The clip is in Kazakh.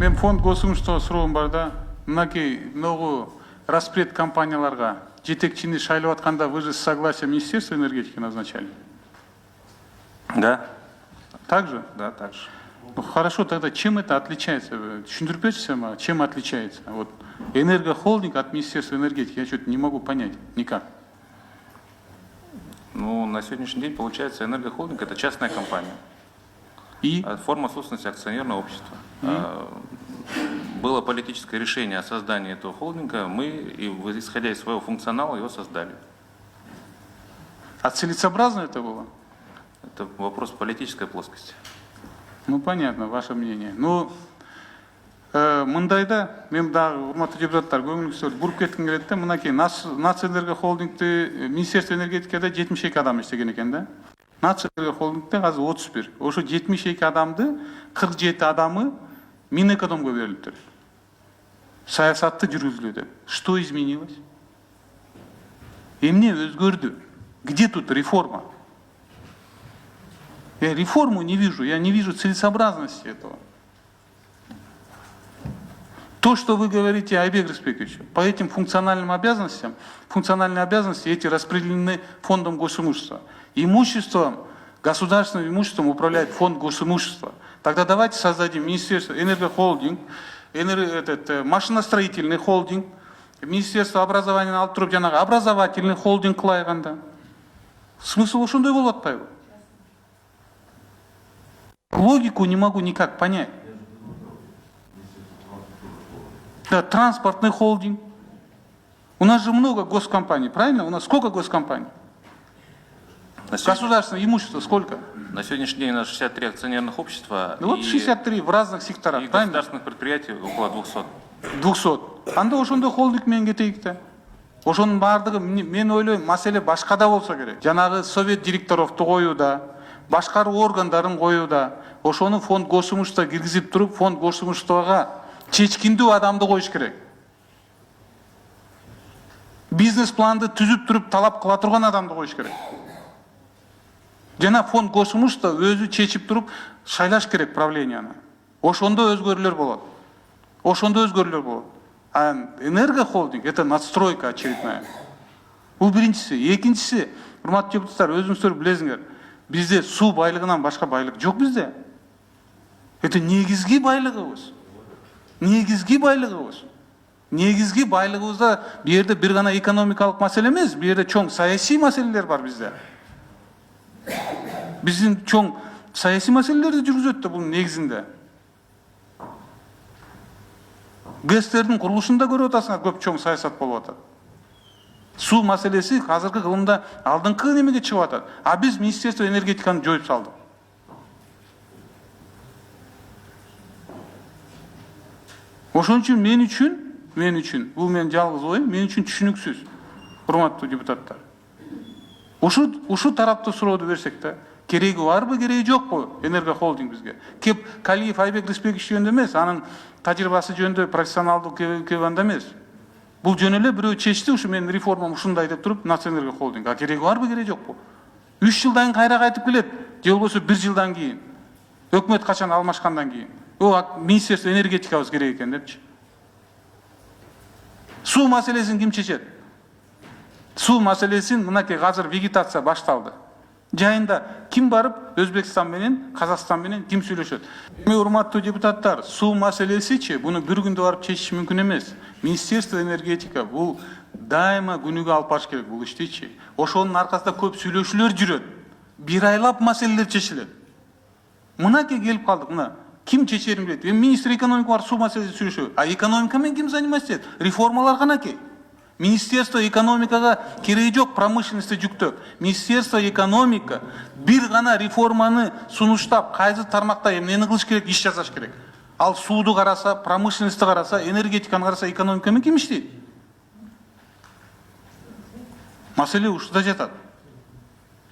Мен фонд госимущества суроом бар да. Мынакей многу распред компанияларга жетекчини шайлап атканда вы же с согласия Министерства энергетики назначали? Да. Так же? Да, так же. Ну хорошо, тогда чем это отличается? Түшүндүрүп берсиңиз, чем отличается? Вот энергохолдинг от Министерства энергетики, я что-то не могу понять никак. Ну, на сегодняшний день, получается, энергохолдинг – это частная компания. И? Форма собственности акционерного общества. Было политическое решение о создании этого холдинга, мы, исходя из своего функционала, его создали. А целесообразно это было? Это вопрос политической плоскости. Ну, понятно, ваше мнение. Ну, мындайда, мен дагы урматтуу депутаттар көңүлүңүздү буруп кетким келет да, мынакей Нацэнергохолдингти Министерство энергетикада 72 адам иштеген экен да. Нацэнергохолдингте азыр 31. Ошо 72 адамды 47 адамы Минэкономго берилиптир. Саясатты жүргүзүлүүдө. Что изменилось? Эмне өзгөрдү? Где тут реформа? Я реформу не вижу, я не вижу целесообразности этого. То, что вы говорите, Айбек Рыспекович, по этим функциональным обязанностям, функциональные обязанности эти распределены фондом госимущества. Имуществом, государственным имуществом управляет фонд госимущества. Тогда давайте создадим Министерство энергохолдинг, машиностроительный холдинг, Министерство образования образовательный холдинг кылайганда. Смысл ошондой болуп атпайбы? Логику не могу никак понять. Да, транспортный холдинг. У нас же много госкомпаний, правильно? У нас сколько госкомпаний? Государственное имущество сколько? На сегодняшний день у нас 63 акционерных общества. Ну, вот 63 в разных секторах, и правильно? государственных предприятий около 200. 200. Анда ошондой холдинг менен кетейик да. Ошонун баардыгы мен ойлойм, маселе башкада болсо керек. Жанагы совет директоровду коюуда, башкаруу органдарын коюуда, ошону фонд госимущества киргизип туруп, фонд госимуществого чечкиндүү адамды коюш керек. Бизнес планды түзүп туруп талап кыла турган адамды коюш керек. Жана фонд госимущества өзү чечип туруп шайлаш керек правленияны. Ошондо өзгөрүүлөр болот. Ошондо өзгөрүүлөр болот. А энергохолдинг это надстройка очередная. Бул биринчиси. Экинчиси, урматтуу депутаттар, өзүңүздөр билесиңер, бизде суу байлыгынан башка байлык жок бизде. Это негизги байлыгыбыз. Негизги байлыгыбыз. Негизги байлыгыбызда бу жерде бир гана экономикалык маселе эмес, бу жерде чоң саясий маселелер бар бизде. Биздин чоң саясий маселелерди жүргүзөт да бунун негизинде. ГЭСтердин курулушунда көрүп атасыңар, көп чоң саясат болуп атат. Суу маселеси азыркы кылымда алдыңкы немеге чыгып атат. А биз Министерство энергетиканы жоюп салдык. Ошон үчүн мен үчүн, бул менин жалгыз оюм, мен үчүн түшүнүксүз, урматтуу депутаттар. Ушу тарапты сурооду берсек да, кереги барбы, кереги жокпу энергохолдинг бизге? Кеп Калиев Айбек Рыспекович жөнүндө эмес, анын тажрыйбасы жөнүндө профессионалдуу кебанда эмес. Бул жөн эле бирөө чечти, ушу менин реформам ушундай деп туруп, Нацэнергохолдинг. А кереги барбы, кереги жокпу? 3 жылдан кайра кайтып келет, же болбосо 1 жылдан кийин. Өкмөт качан алмашкандан кийин. Министерство энергетикабыз керек экен депчи. Суу маселесин ким чечет? Суу маселесин мынакей азыр вегетация башталды. Жайында ким барып Өзбекстан менен, Казакстан менен ким сүйлөшөт? Урматтуу депутаттар, суу маселесичи буну бир күндө барып чечиш мүмкүн эмес. Министерство энергетика бул дайыма күнүгө алып барыш керек бул иштичи. Ошонун аркасында көп сүйлөшүүлөр жүрөт. Бир айлап маселелер чечилет. Мынакей келип калдык, мына. Ким чечерин билет? Министр экономика бар, суу маселеси сүйлөшөт. А экономикамен ким заниматься этет? Реформалар канакей. Министерство экономикага кереги жок, промышленности жүктөп. Министерство экономика бир гана реформаны сунуштап, кайсы тармакта эмнени кылыш керек, иш жасаш керек. Ал сууду караса, промышленности караса, энергетиканы караса, экономикамен ким иштейт? Маселе ушуда жатат.